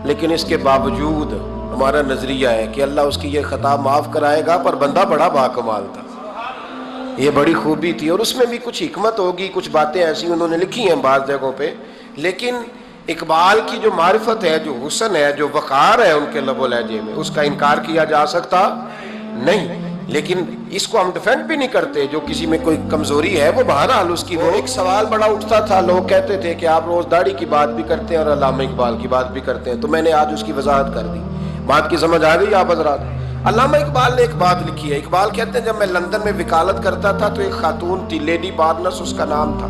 لیکن اس کے باوجود ہمارا نظریہ ہے کہ اللہ اس کی یہ خطا معاف کرائے گا، پر بندہ بڑا باکمال تھا، یہ بڑی خوبی تھی، اور اس میں بھی کچھ حکمت ہوگی، کچھ باتیں ایسی انہوں نے لکھی ہیں بعض جگہوں پہ۔ لیکن اقبال کی جو معرفت ہے، جو حسن ہے، جو وقار ہے ان کے لب و لہجے میں، اس کا انکار کیا جا سکتا نہیں۔ لیکن اس کو ہم ڈیفینڈ بھی نہیں کرتے، جو کسی میں کوئی کمزوری ہے وہ بہرحال اس کی۔ وہ ایک سوال بڑا اٹھتا تھا، لوگ کہتے تھے کہ آپ روز داڑھی کی بات بھی کرتے ہیں اور علامہ اقبال کی بات بھی کرتے ہیں، تو میں نے آج اس کی وضاحت کر دی۔ بات کی سمجھ آ گئی آپ حضرات؟ علامہ اقبال نے ایک بات لکھی ہے، اقبال کہتے ہیں جب میں لندن میں وکالت کرتا تھا تو ایک خاتون تھی، لیڈی بارنس اس کا نام تھا،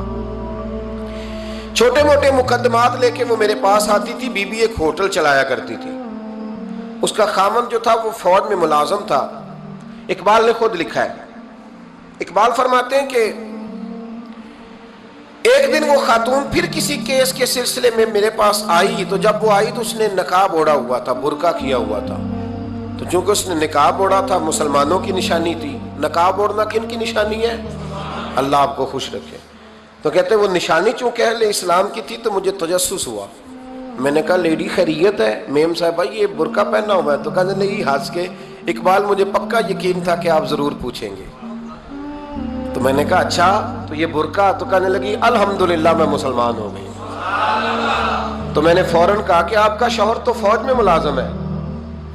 چھوٹے موٹے مقدمات لے کے وہ میرے پاس آتی تھی۔ بی بی ایک ہوٹل چلایا کرتی تھی، اس کا خامن جو تھا وہ فوج میں ملازم تھا۔ اقبال نے خود لکھا ہے، اقبال فرماتے ہیں کہ ایک دن وہ خاتون پھر کسی کیس کے سلسلے میں میرے پاس آئی، تو جب وہ آئی تو اس نے نقاب اوڑھا ہوا تھا، برقع کیا ہوا تھا، تو چونکہ اس نے نقاب اوڑھا تھا مسلمانوں کی نشانی تھی۔ نقاب اوڑھنا کن کی نشانی ہے؟ اللہ آپ کو خوش رکھے۔ تو کہتے وہ نشانی چونکہ اہل اسلام کی تھی تو مجھے تجسس ہوا۔ میں نے کہا لیڈی خیریت ہے؟ میم صاحبہ یہ برقع پہنا ہوا ہے؟ تو کہنے لگی ہنس کے، اقبال مجھے پکا یقین تھا کہ آپ ضرور پوچھیں گے۔ تو میں نے کہا اچھا تو یہ برقع؟ تو کہنے لگی الحمدللہ میں مسلمان ہو گئی۔ تو میں نے فوراً کہا کہ آپ کا شوہر تو فوج میں ملازم ہے،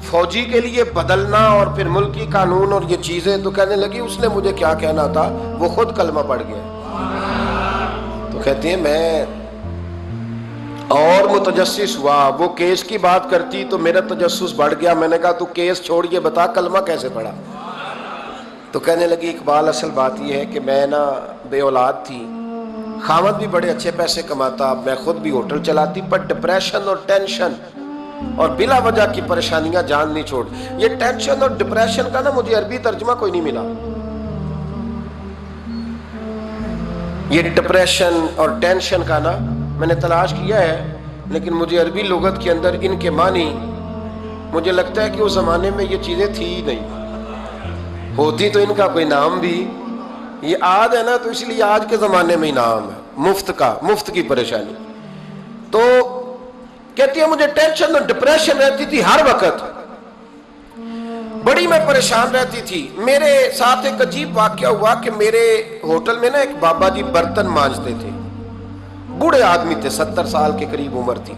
فوجی کے لیے بدلنا اور پھر ملکی قانون اور یہ چیزیں۔ تو کہنے لگی اس نے مجھے کیا کہنا تھا، وہ خود کلمہ پڑھ گیا۔ تو کہتی ہیں میں اور متجسس ہوا، وہ کیس کی بات کرتی تو میرا تجسس بڑھ گیا۔ میں نے کہا تو کیس چھوڑ کے بتا کلمہ کیسے پڑھا؟ تو کہنے لگی اقبال اصل بات یہ ہے کہ میں نا بے اولاد تھی، خاوند بھی بڑے اچھے پیسے کماتا، میں خود بھی ہوٹل چلاتی، پر ڈپریشن اور ٹینشن اور بلا وجہ کی پریشانیاں جان نہیں چھوڑ۔ یہ ٹینشن اور ڈپریشن کا نا مجھے عربی ترجمہ کوئی نہیں ملا۔ یہ ڈپریشن اور ٹینشن کا نا میں نے تلاش کیا ہے، لیکن مجھے عربی لغت کے اندر ان کے معنی مجھے لگتا ہے کہ اس زمانے میں یہ چیزیں تھی ہی نہیں، ہوتی تو ان کا کوئی نام بھی، یہ آج ہے نا تو اس لیے آج کے زمانے میں ہی نام ہے مفت کا، مفت کی پریشانی۔ تو کہتی ہے مجھے ٹینشن اور ڈپریشن رہتی تھی ہر وقت، بڑی میں پریشان رہتی تھی۔ میرے ساتھ ایک عجیب واقعہ ہوا کہ میرے ہوٹل میں نا ایک بابا جی برتن مانجتے تھے، بوڑھے آدمی تھے، 70 سال کے قریب عمر تھی۔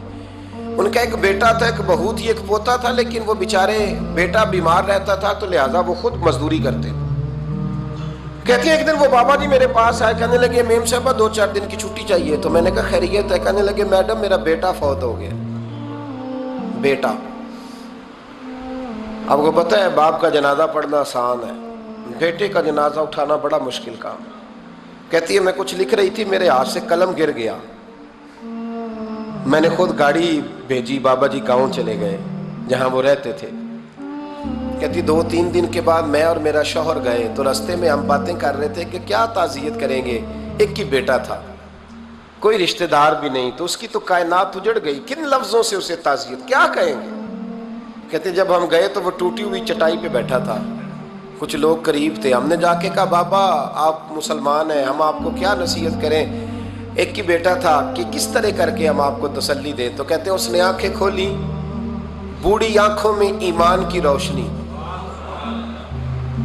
ان کا ایک بیٹا تھا، ایک بہو تھی، ایک پوتا تھا، لیکن وہ بیچارے بیٹا بیمار رہتا تھا تو لہٰذا وہ خود مزدوری کرتے۔ کہتی ہیں ایک دن وہ بابا جی میرے پاس آئے، کہنے لگے میم صاحبہ 2-4 دن کی چھٹی چاہیے۔ تو میں نے کہا خیریت ہے؟ کہنے لگے میڈم میرا بیٹا فوت ہو گیا۔ بیٹا، آپ کو پتہ ہے باپ کا جنازہ پڑھنا آسان ہے، بیٹے کا جنازہ اٹھانا بڑا مشکل کام۔ کہتی ہے میں کچھ لکھ رہی تھی، میرے ہاتھ سے قلم گر گیا، میں نے خود گاڑی بھیجی، بابا جی گاؤں چلے گئے جہاں وہ رہتے تھے۔ کہتی 2-3 دن کے بعد میں اور میرا شوہر گئے تو رستے میں ہم باتیں کر رہے تھے کہ کیا تعزیت کریں گے، ایک ہی بیٹا تھا، کوئی رشتہ دار بھی نہیں، تو اس کی تو کائنات اجڑ گئی، کن لفظوں سے اسے تعزیت کیا کہیں گے۔ کہتے جب ہم گئے تو وہ ٹوٹی ہوئی چٹائی پہ بیٹھا تھا، کچھ لوگ قریب تھے، ہم نے جا کے کہا بابا آپ مسلمان ہیں، ہم آپ کو کیا نصیحت کریں، ایک ہی بیٹا تھا، کہ کس طرح کر کے ہم آپ کو تسلی دیں۔ تو کہتے اس نے آنکھیں کھولی، بوڑھی آنکھوں میں ایمان کی روشنی،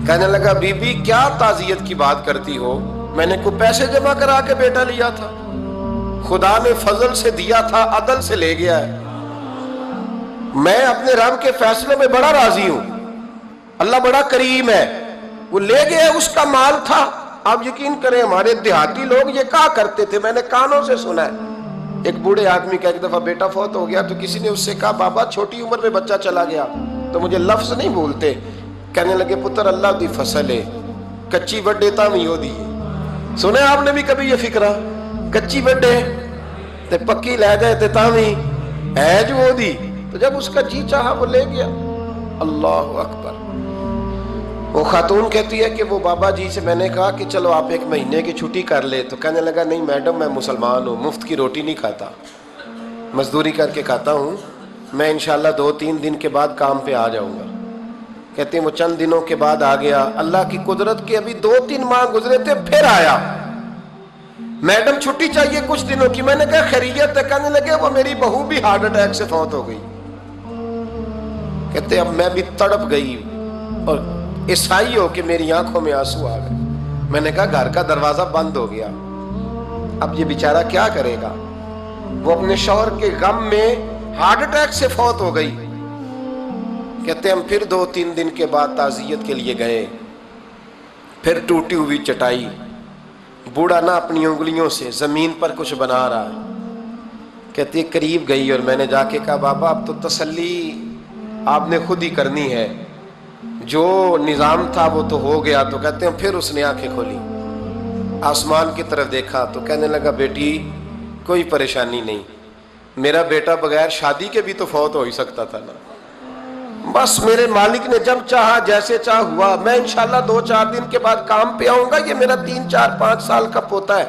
کہنے لگا بی بی کیا تعزیت کی بات کرتی ہو، میں نے کوئی پیسے جمع کرا کے بیٹا لیا تھا، خدا نے فضل سے دیا تھا، عدل سے لے گیا ہے، میں اپنے رب کے فیصلوں میں بڑا راضی ہوں، اللہ بڑا کریم ہے، وہ لے گیا، اس کا مال تھا۔ آپ یقین کریں ہمارے دیہاتی لوگ یہ کہا کرتے تھے، میں نے کانوں سے سنا ہے، ایک بوڑھے آدمی کا ایک دفعہ بیٹا فوت ہو گیا تو کسی نے اس سے کہا بابا چھوٹی عمر میں بچہ چلا گیا، تو مجھے لفظ نہیں بھولتے، کہنے لگے پتر اللہ دی فصل ہے، کچی وڈے تامی ہو دی۔ سنے آپ نے بھی کبھی یہ فکرہ، کچی وڈے تے پکی لے جائے تے تامی ہے جو ہو دی، تو جب اس کا جی چاہا وہ لے گیا۔ اللہ اکبر۔ وہ خاتون کہتی ہے کہ وہ بابا جی سے میں نے کہا کہ چلو آپ 1 مہینے کی چھٹی کر لے، تو کہنے لگا نہیں میڈم میں مسلمان ہوں، مفت کی روٹی نہیں کھاتا، مزدوری کر کے کھاتا ہوں، میں انشاءاللہ 2-3 دن کے بعد کام پہ آ جاؤں گا۔ کہتے ہیں وہ چند دنوں کے بعد آ گیا، اللہ کی قدرت کے ابھی 2-3 ماہ گزرے تھے پھر آیا، میڈم چھٹی چاہیے کچھ دنوں کی، میں نے کہا خیریت ہے؟ کہنے لگے وہ میری بہو بھی ہارٹ اٹیک سے فوت ہو گئی۔ کہتے اب میں بھی تڑپ گئی اور عیسائی ہو کہ میری آنکھوں میں آنسو آ گئے، میں نے کہا گھر کا دروازہ بند ہو گیا، اب یہ بیچارہ کیا کرے گا، وہ اپنے شوہر کے غم میں ہارٹ اٹیک سے فوت ہو گئی۔ کہتے ہم پھر 2-3 دن کے بعد تعزیت کے لیے گئے، پھر ٹوٹی ہوئی چٹائی، بوڑھا نہ اپنی انگلیوں سے زمین پر کچھ بنا رہا ہے۔ کہتے قریب گئی اور میں نے جا کے کہا بابا اب تو تسلی آپ نے خود ہی کرنی ہے، جو نظام تھا وہ تو ہو گیا۔ تو کہتے ہیں پھر اس نے آنکھیں کھولی، آسمان کی طرف دیکھا تو کہنے لگا بیٹی کوئی پریشانی نہیں، میرا بیٹا بغیر شادی کے بھی تو فوت ہو ہی سکتا تھا نا، بس میرے مالک نے جب چاہا جیسے چاہ ہوا، میں انشاءاللہ 2-4 دن کے بعد کام پہ آؤں گا، یہ میرا 3-4-5 سال کا پوتا ہے،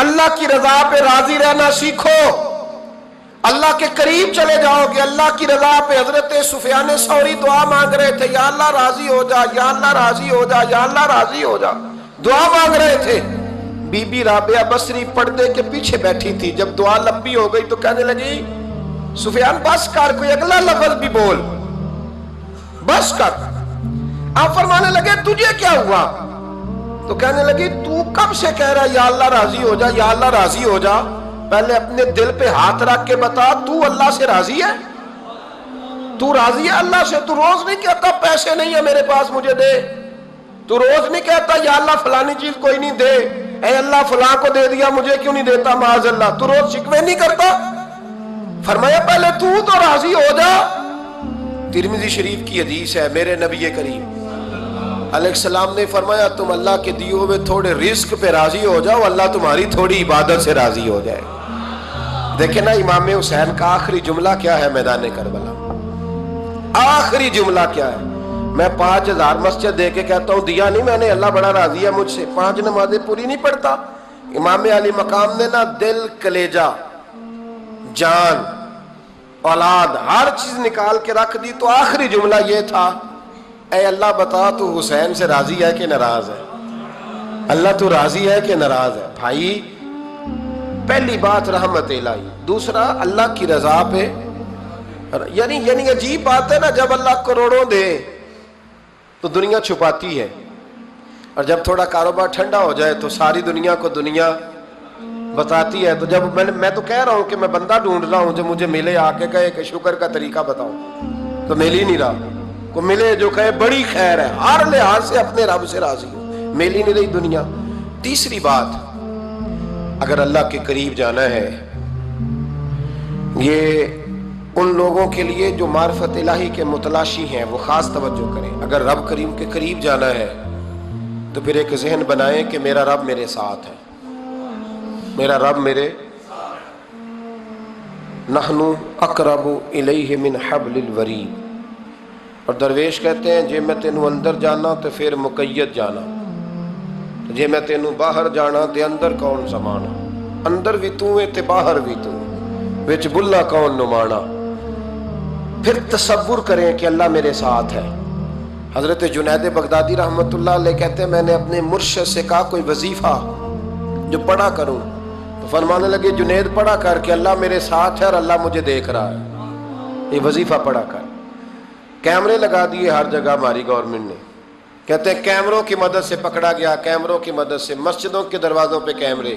اللہ کی رضا پہ راضی رہنا سیکھو، اللہ کے قریب چلے جاؤ گے اللہ کی رضا پہ۔ حضرت سفیان ثوری دعا مانگ رہے تھے، یا اللہ راضی ہو جا، یا اللہ راضی ہو جا، یا اللہ راضی ہو جا، دعا مانگ رہے تھے۔ بی بی رابعہ بصری پردے کے پیچھے بیٹھی تھی، جب دعا لمبی ہو گئی تو کہنے لگی سفیان بس کر، کوئی اگلا لفظ بھی بول، بس کر۔ آپ فرمانے لگے تجھے کیا ہوا؟ تو کہنے لگی تو کب سے کہہ رہا یا اللہ راضی ہو جا، یا اللہ راضی ہو جا، پہلے اپنے دل پہ ہاتھ رکھ کے بتا تو اللہ سے راضی ہے؟ تو راضی ہے اللہ سے؟ تو روز نہیں کہتا پیسے نہیں ہے میرے پاس مجھے دے، تو روز نہیں کہتا یا اللہ فلانی چیز کوئی نہیں دے، اے اللہ فلاں کو دے دیا مجھے کیوں نہیں دیتا معاذ اللہ، تو روز شکوے نہیں کرتا؟ فرمایا پہلے تو راضی ہو جا۔ ترمذی شریف کی حدیث ہے، میرے نبی کریم علیہ السلام نے فرمایا تم اللہ کے دیے ہوئے تھوڑے رزق پہ راضی ہو جاؤ، اللہ تمہاری تھوڑی عبادت سے راضی ہو جائے۔ دیکھیں نا امام حسین کا آخری جملہ کیا ہے میدان کربلا، آخری جملہ کیا ہے؟ میں 5000 مسجد دے کے کہتا ہوں دیا نہیں میں نے، اللہ بڑا راضی ہے مجھ سے، 5 نمازیں پوری نہیں پڑھتا۔ امام علی مقام نے نا دل، کلیجہ، جان، اولاد، ہر چیز نکال کے رکھ دی، تو آخری جملہ یہ تھا اے اللہ بتا تو حسین سے راضی ہے کہ ناراض ہے؟ اللہ تو راضی ہے کہ ناراض ہے؟ بھائی پہلی بات رحمت الہی، دوسرا اللہ کی رضا پہ، یعنی عجیب بات ہے نا، جب اللہ کروڑوں دے تو دنیا چھپاتی ہے، اور جب تھوڑا کاروبار ٹھنڈا ہو جائے تو ساری دنیا کو دنیا بتاتی ہے۔ تو جب میں تو کہہ رہا ہوں کہ میں بندہ ڈھونڈ رہا ہوں جو مجھے ملے، آ کے کہے کہ شکر کا طریقہ بتاؤ، تو مل ہی نہیں رہا۔ کو ملے جو کہے بڑی خیر ہے، ہر لحاظ سے اپنے رب سے راضی ہو، مل ہی نہیں رہی دنیا۔ تیسری بات، اگر اللہ کے قریب جانا ہے، یہ ان لوگوں کے لیے جو معرفت الہی کے متلاشی ہیں وہ خاص توجہ کریں۔ اگر رب کریم کے قریب جانا ہے تو پھر ایک ذہن بنائیں کہ میرا رب میرے ساتھ ہے، میرا رب میرے، نحن اقرب الیہ من حبل الورید۔ اور درویش کہتے ہیں جے میں تینوں اندر جانا تو پھر مقید جانا، جے میں تینوں باہر جانا تے اندر کون سمانا، اندر بھی تو ہے تے باہر بھی تو، وچ بلا کون نمانا۔ پھر تصور کریں کہ اللہ میرے ساتھ ہے۔ حضرت جنید بغدادی رحمت اللہ علیہ کہتے ہیں میں نے اپنے مرشد سے کہا کوئی وظیفہ جو پڑھا کروں، تو فرمانے لگے جنید پڑھا کر کہ اللہ میرے ساتھ ہے اور اللہ مجھے دیکھ رہا ہے، یہ وظیفہ پڑھا کر۔ کیمرے لگا دیے ہر جگہ ہماری گورنمنٹ نے، کہتے ہیں کیمروں کی مدد سے پکڑا گیا، کیمروں کی مدد سے، مسجدوں کے دروازوں پہ کیمرے،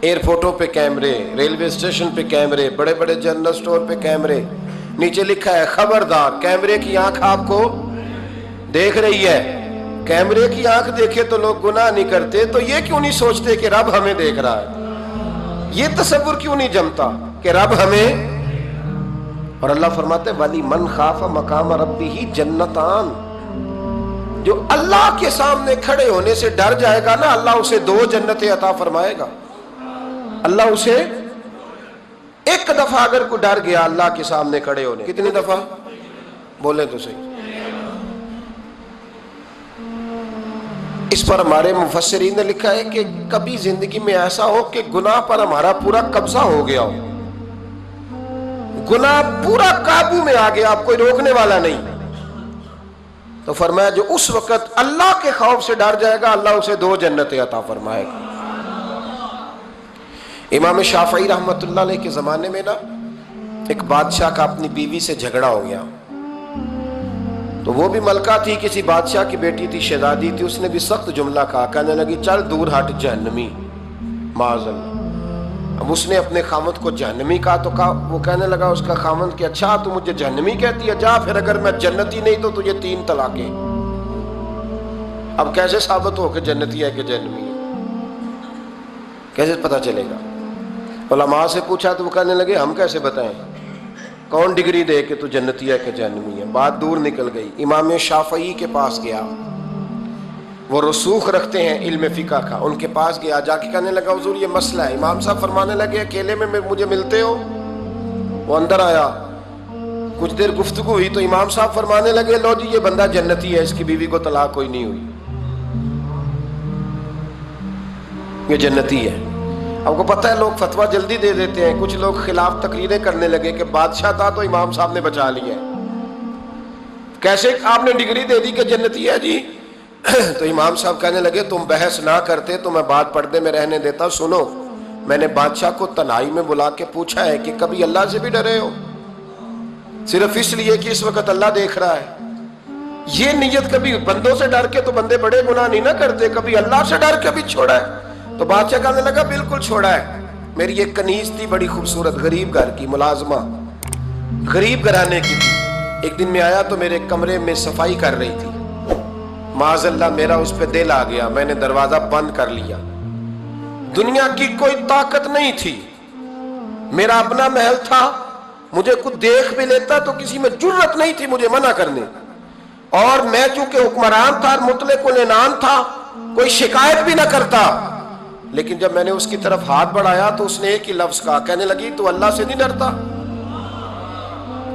ایئرپورٹوں پہ کیمرے، ریلوے اسٹیشن پہ کیمرے، بڑے بڑے جنرل سٹور پہ کیمرے، نیچے لکھا ہے خبردار کیمرے کی آنکھ آپ کو دیکھ رہی ہے۔ کیمرے کی آنکھ دیکھے تو لوگ گناہ نہیں کرتے، تو یہ کیوں نہیں سوچتے کہ رب ہمیں دیکھ رہا ہے؟ یہ تصور کیوں نہیں جمتا کہ رب ہمیں؟ اور اللہ فرماتے ولی من خاف مقام ربہ جنتان، جو اللہ کے سامنے کھڑے ہونے سے ڈر جائے گا نا، اللہ اسے 2 جنتیں عطا فرمائے گا۔ اللہ اسے ایک دفعہ اگر کوئی ڈر گیا اللہ کے سامنے کھڑے ہونے، کتنی دفعہ بولیں تو صحیح؟ اس پر ہمارے مفسرین نے لکھا ہے کہ کبھی زندگی میں ایسا ہو کہ گناہ پر ہمارا پورا قبضہ ہو گیا ہو، گناہ پورا قابو میں آ گیا، اب کوئی روکنے والا نہیں، تو فرمایا جو اس وقت اللہ کے خوف سے ڈر جائے گا اللہ اسے 2 جنتیں عطا فرمائے گا۔ امام شافعی رحمت اللہ علیہ کے زمانے میں نا ایک بادشاہ کا اپنی بیوی سے جھگڑا ہو گیا، تو وہ بھی ملکہ تھی، کسی بادشاہ کی بیٹی تھی، شہزادی تھی، اس نے بھی سخت جملہ کہا، کہنے لگی چل دور ہٹ جہنمی، معاذ اللہ۔ اب اس نے اپنے خامند کو جہنمی کہا، تو کہا، وہ کہنے لگا اس کا خامند کہ اچھا تو مجھے جہنمی کہتی ہے، جا پھر اگر میں جنتی نہیں تو تجھے 3 طلاقیں۔ اب کیسے ثابت ہو کہ جنتی ہے کہ جہنمی ہے؟ کیسے پتہ چلے گا؟ علماء سے پوچھا تو وہ کہنے لگے ہم کیسے بتائیں، کون ڈگری دے کہ تو جنتی ہے کہ جہنمی ہے؟ بات دور نکل گئی۔ امام شافعی کے پاس گیا، وہ رسوخ رکھتے ہیں علم فقہ کا، ان کے پاس گیا، جا کے کہنے لگا حضور یہ مسئلہ ہے۔ امام صاحب فرمانے لگے اکیلے میں مجھے ملتے ہو؟ وہ اندر آیا، کچھ دیر گفتگو ہوئی تو امام صاحب فرمانے لگے لو جی یہ بندہ جنتی ہے، اس کی بیوی کو طلاق کوئی نہیں ہوئی۔ یہ جنتی ہے۔ آپ کو پتہ ہے لوگ فتویٰ جلدی دے دیتے ہیں، کچھ لوگ خلاف تقریریں کرنے لگے کہ بادشاہ تھا تو امام صاحب نے بچا لیا ہے۔ کیسے آپ نے ڈگری دے دی کہ جنتی ہے جی؟ تو امام صاحب کہنے لگے تم بحث نہ کرتے تو میں بات پردے میں رہنے دیتا۔ سنو، میں نے بادشاہ کو تنہائی میں بلا کے پوچھا ہے کہ کبھی اللہ سے بھی ڈرے ہو؟ صرف اس لیے کہ اس وقت اللہ دیکھ رہا ہے۔ یہ نیت کبھی بندوں سے ڈر کے تو بندے بڑے گناہ نہیں نہ کرتے، کبھی اللہ سے ڈر کے بھی چھوڑا ہے؟ تو بادشاہ کہنے لگا بالکل چھوڑا ہے۔ میری ایک کنیز تھی بڑی خوبصورت، غریب گھر کی ملازمہ، غریب گھرانے کی تھی۔ ایک دن میں آیا تو میرے کمرے میں صفائی کر رہی تھی، معاذ اللہ میرا اس پہ دل آ گیا، میں نے دروازہ بند کر لیا۔ دنیا کی کوئی طاقت نہیں تھی، میرا اپنا محل تھا، مجھے کچھ دیکھ بھی لیتا تو کسی میں جرت نہیں تھی مجھے منع کرنے، اور میں چونکہ حکمران تھا، مطلق العنان تھا، کوئی شکایت بھی نہ کرتا۔ لیکن جب میں نے اس کی طرف ہاتھ بڑھایا تو اس نے ایک ہی لفظ کہا، کہنے لگی تو اللہ سے نہیں ڈرتا؟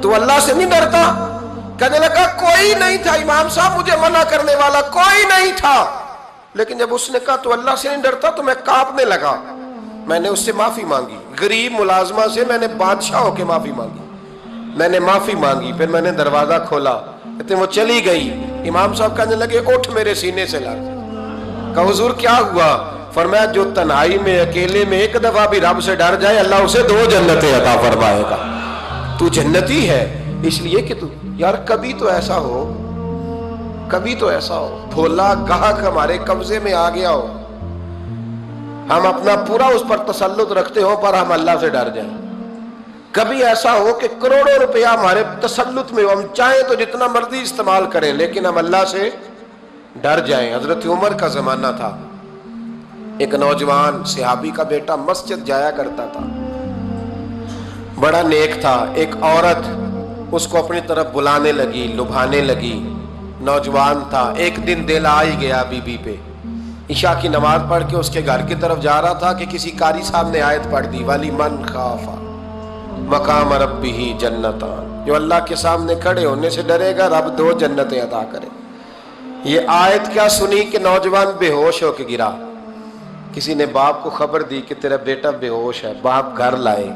تو اللہ سے نہیں ڈرتا؟ کہنے لگا کوئی نہیں تھا امام صاحب مجھے منع کرنے والا، کوئی نہیں تھا۔ لیکن جب اس نے کہا تو اللہ سے نہیں ڈرتا تو میں کانپنے لگا۔ میں نے اس سے معافی مانگی، غریب ملازمہ سے میں نے بادشاہ ہو کے معافی مانگی، میں نے معافی مانگی، پھر میں نے دروازہ کھولا، کہتے وہ چلی گئی۔ امام صاحب کہنے لگے اٹھ میرے سینے سے لگ۔ کہا حضور کیا ہوا؟ فرمایا جو تنہائی میں اکیلے میں ایک دفعہ بھی رب سے ڈر جائے اللہ اسے 2 جنتیں عطا فرمائے گا۔ تو جنتی ہے اس لیے کہ تو یار کبھی تو ایسا ہو، کبھی تو ایسا ہو بھولا گاہک ہمارے قبضے میں آ گیا ہو، ہم اپنا پورا اس پر تسلط رکھتے ہو پر ہم اللہ سے ڈر جائیں۔ کبھی ایسا ہو کہ کروڑوں روپیہ ہمارے تسلط میں ہو، ہم چاہیں تو جتنا مرضی استعمال کریں لیکن ہم اللہ سے ڈر جائیں۔ حضرت عمر کا زمانہ تھا، ایک نوجوان صحابی کا بیٹا مسجد جایا کرتا تھا، بڑا نیک تھا۔ ایک عورت اس کو اپنی طرف بلانے لگی، لبھانے لگی، نوجوان تھا۔ ایک دن دل آ ہی گیا بی بی پہ، عشاء کی نماز پڑھ کے اس کے گھر کی طرف جا رہا تھا کہ کسی قاری صاحب نے آیت پڑھ دی، وَلِمَنْ خَافَ مقام ربہ جنتان، جو اللہ کے سامنے کھڑے ہونے سے ڈرے گا رب 2 جنتیں عطا کرے۔ یہ آیت کیا سنی کہ نوجوان بے ہوش ہو کے گرا۔ کسی نے باپ کو خبر دی کہ تیرا بیٹا بے ہوش ہے، باپ گھر لائے،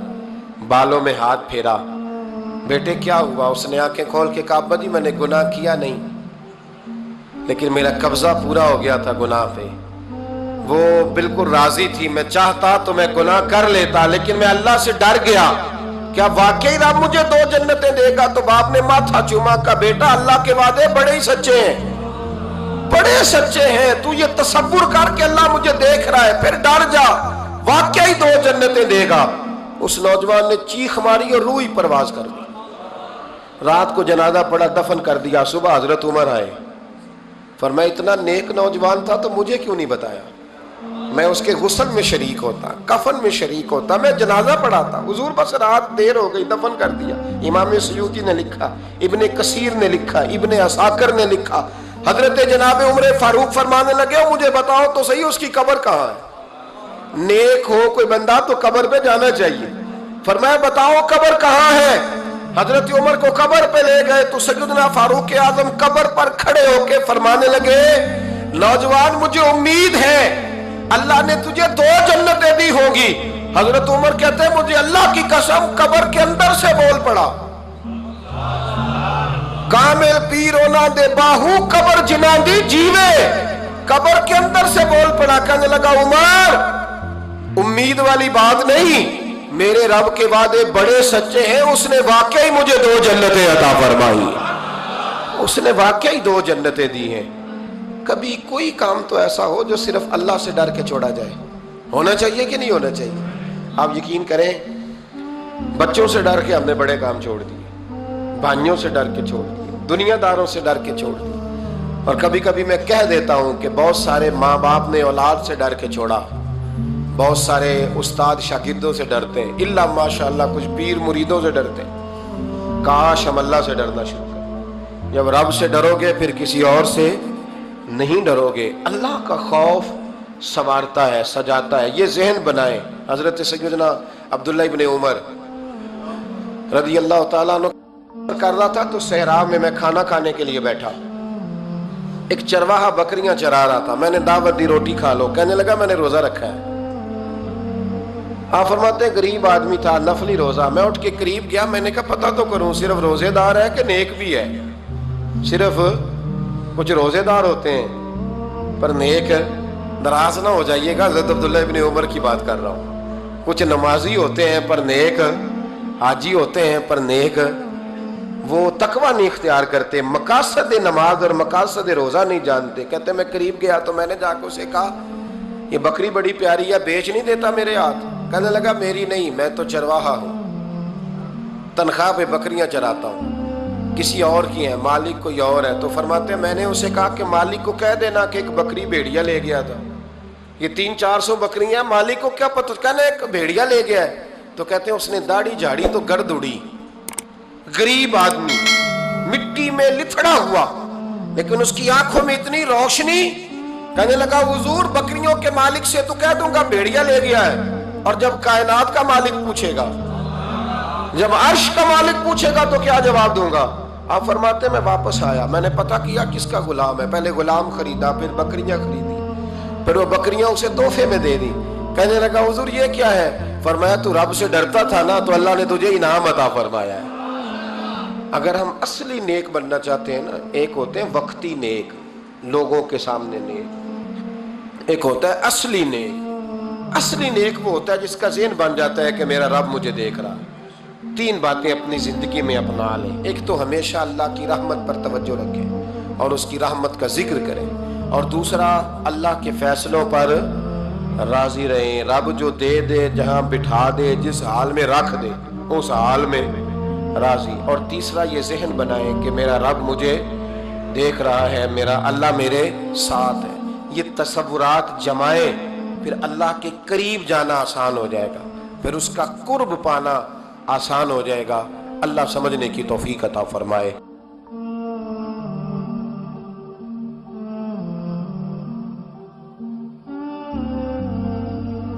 بالوں میں ہاتھ پھیرا، بیٹے کیا ہوا؟ اس نے آنکھیں کھول کے کہا ابا جی میں نے گناہ کیا نہیں، لیکن میرا قبضہ پورا ہو گیا تھا گناہ پہ، وہ بالکل راضی تھی، میں چاہتا تو میں گناہ کر لیتا لیکن میں اللہ سے ڈر گیا، کیا واقعی رب مجھے 2 جنتیں دے گا؟ تو باپ نے ماتھا چوما، کا بیٹا اللہ کے وعدے بڑے ہی سچے ہیں، بڑے سچے ہیں، تو یہ تصور کر کے اللہ مجھے دیکھ رہا ہے، پھر ڈر جا، واقعی 2 جنتیں دے گا۔ اس نوجوان نے چیخ ماری اور روح ہی پرواز کر دی۔ رات کو جنازہ پڑا، دفن کر دیا، صبح حضرت عمر آئے، فرمایا اتنا نیک نوجوان تھا تو مجھے کیوں نہیں بتایا؟ میں اس کے غسل میں شریک ہوتا، کفن میں شریک ہوتا، میں جنازہ پڑھاتا۔ حضور بس رات دیر ہو گئی، دفن کر دیا۔ امام سیوطی نے لکھا، ابن کثیر نے لکھا، ابن عساکر نے لکھا، حضرت جناب عمر فاروق فرمانے لگے مجھے بتاؤ تو صحیح اس کی قبر کہاں ہے؟ نیک ہو کوئی بندہ تو قبر پہ جانا چاہیے۔ فرمایا بتاؤ قبر کہاں ہے؟ حضرت عمر کو قبر پہ لے گئے تو سیدنا فاروق اعظم قبر پر کھڑے ہو کے فرمانے لگے نوجوان مجھے امید ہے اللہ نے تجھے 2 جنتیں دی ہوں گی۔ حضرت عمر کہتے ہیں مجھے اللہ کی قسم قبر کے اندر سے بول پڑا، کامل پیرونا دے باہو قبر جنا دی جیوے، قبر کے اندر سے بول پڑا، کہنے لگا عمر امید والی بات نہیں، میرے رب کے وعدے بڑے سچے ہیں، اس نے واقعی مجھے 2 جنتیں عطا فرمائی، اس نے واقعی 2 جنتیں دی ہیں۔ کبھی کوئی کام تو ایسا ہو جو صرف اللہ سے ڈر کے چھوڑا جائے، ہونا چاہیے کہ نہیں ہونا چاہیے؟ آپ یقین کریں بچوں سے ڈر کے ہم نے بڑے کام چھوڑ دیے، بھائیوں سے ڈر کے چھوڑ دیے، دنیا داروں سے ڈر کے چھوڑ دیے، اور کبھی کبھی میں کہہ دیتا ہوں کہ بہت سارے ماں باپ نے اولاد سے ڈر کے چھوڑا، بہت سارے استاد شاگردوں سے ڈرتے ہیں، الا ماشاءاللہ کچھ پیر مریدوں سے ڈرتے ہیں۔ کاش ہم اللہ سے ڈرنا شروع کریں، جب رب سے ڈرو گے پھر کسی اور سے نہیں ڈرو گے۔ اللہ کا خوف سنوارتا ہے، سجاتا ہے، یہ ذہن بنائیں۔ حضرت سیدنا عبداللہ ابن عمر رضی اللہ تعالیٰ عنہ کر رہا تھا تو صحرا میں کھانا کھانے کے لیے بیٹھا، ایک چرواہا بکریاں چرا رہا تھا، میں نے دعوت دی روٹی کھا لو، کہنے لگا میں نے روزہ رکھا ہے۔ آپ فرماتے ہیں غریب آدمی تھا، نفلی روزہ، میں اٹھ کے قریب گیا، میں نے کہا پتہ تو کروں صرف روزے دار ہے کہ نیک بھی ہے؟ صرف کچھ روزے دار ہوتے ہیں پر نیک، ناراض نہ ہو جائیے گا، حضرت عبداللہ ابن عمر کی بات کر رہا ہوں، کچھ نمازی ہوتے ہیں پر نیک، حاجی ہوتے ہیں پر نیک، وہ تقوی نہیں اختیار کرتے، مقاصد نماز اور مقاصد روزہ نہیں جانتے۔ کہتے میں قریب گیا تو میں نے جا کے اسے کہا یہ بکری بڑی پیاری ہے، بیچ نہیں دیتا میرے ہاتھ؟ کہنے لگا میری نہیں، میں تو چرواہا ہوں، تنخواہ پہ بکریاں چراتا ہوں، کسی اور کی ہیں، مالک کوئی اور ہے۔ تو فرماتے ہیں میں نے اسے کہا کہ مالک کو کہہ دینا کہ ایک بکری بھیڑیا لے گیا تھا، یہ 300-400 بکریاں، مالک کو کیا پتہ، کہنا ایک بھیڑیا لے گیا ہے۔ تو کہتے ہیں اس نے داڑھی جھاڑی تو گرد اڑی، غریب آدمی مٹی میں لتھڑا ہوا، لیکن اس کی آنکھوں میں اتنی روشنی، کہنے لگا حضور بکریوں کے مالک سے تو کہہ دوں گا بھیڑیا لے گیا ہے، اور جب کائنات کا مالک پوچھے گا، جب عرش کا مالک پوچھے گا تو کیا جواب دوں گا؟ آپ فرماتے ہیں میں واپس آیا، میں نے پتہ کیا کس کا غلام ہے، پہلے غلام خریدا، پھر بکریاں خریدی، پھر وہ بکریاں اسے تحفے میں دے دی۔ کہنے لگا حضور یہ کیا ہے؟ فرمایا تو رب سے ڈرتا تھا نا تو اللہ نے تجھے انعام عطا فرمایا ہے۔ اگر ہم اصلی نیک بننا چاہتے ہیں نا، ایک ہوتے ہیں وقتی نیک، لوگوں کے سامنے نیک، ایک ہوتا ہے اصلی نیک۔ اصلی نیک وہ ہوتا ہے جس کا ذہن بن جاتا ہے کہ میرا رب مجھے دیکھ رہا ہے۔ 3 باتیں اپنی زندگی میں اپنا لیں، ایک تو ہمیشہ اللہ کی رحمت پر توجہ رکھیں اور اس کی رحمت کا ذکر کریں، اور دوسرا اللہ کے فیصلوں پر راضی رہیں، رب جو دے دے، جہاں بٹھا دے، جس حال میں رکھ دے اس حال میں راضی، اور تیسرا یہ ذہن بنائیں کہ میرا رب مجھے دیکھ رہا ہے، میرا اللہ میرے ساتھ ہے۔ یہ تصورات جمائیں، پھر اللہ کے قریب جانا آسان ہو جائے گا، پھر اس کا قرب پانا آسان ہو جائے گا۔ اللہ سمجھنے کی توفیق عطا فرمائے۔